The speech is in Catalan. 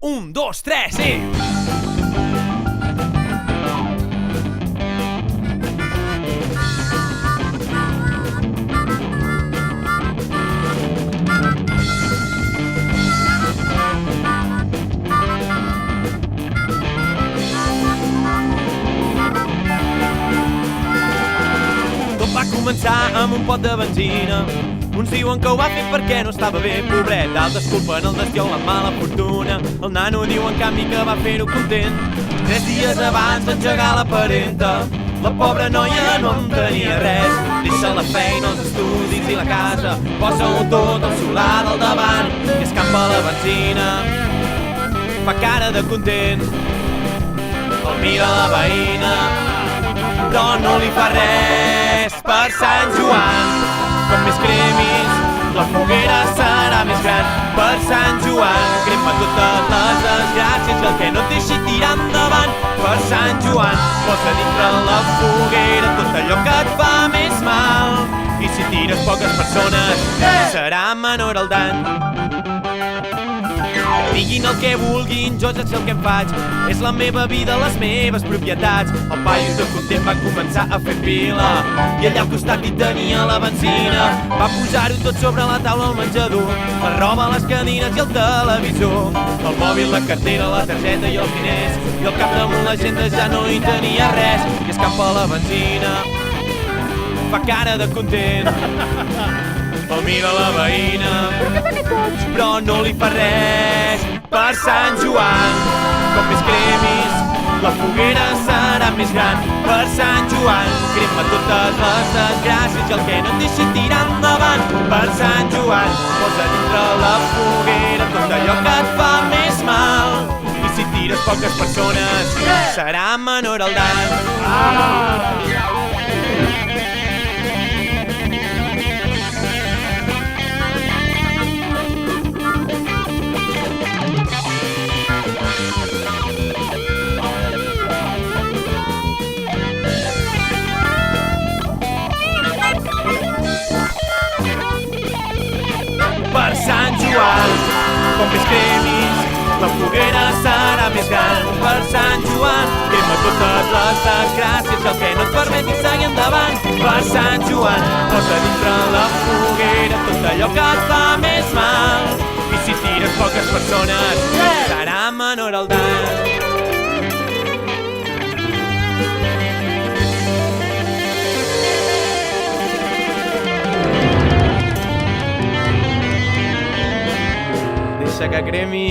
Un, dos, tres, sí! Tot va començar amb un pot de benzina. Uns diuen que ho va fer perquè no estava bé, pobret. D'altres culpen el destí o la mala fortuna. El nano diu en canvi que va fer-ho content. 3 dies abans d'engegar la parenta, la pobra noia no en tenia res. Deixa la feina, els estudis i la casa, posa-ho tot al solar del davant i escampa la benzina. Fa cara de content, el mira la veïna, però no li fa res. Per Sant Joan, com més cremis, la foguera serà més gran. Per Sant Joan, crema totes les desgràcies i el que no et deixi tirar endavant. Per Sant Joan, posa dintre la foguera tot allò que et fa més mal. I si tires poques persones, serà menor el dany. Diguin el que vulguin, jo ja sé el que em faig. És la meva vida, les meves propietats. El paio de content va començar a fer pila i allà al costat hi tenia la benzina. Va posar-ho tot sobre la taula al menjador, la roba, les cadires i el televisor, el mòbil, la cartera, la targeta i els diners. I al cap damunt l'agenda ja no hi tenia res i escampa la benzina. Fa cara de content, el mira la veïna, però no li fa res. Per Sant Joan, com més cremis, la foguera serà més gran. Per Sant Joan, crema totes les desgràcies i el que no et deixi tirar endavant. Per Sant Joan, posa dintre la foguera tot allò que et fa més mal. I si tires poques persones, serà menor el dany. Per Sant Joan, com més cremis, la foguera serà més gran. Per Sant Joan, crema totes les desgràcies i el que no et permeti seguir endavant. Per Sant Joan, posa dintre la foguera tot allò que et fa més mal. I si tires poques persones, serà menor el dany. Deixa que cremi.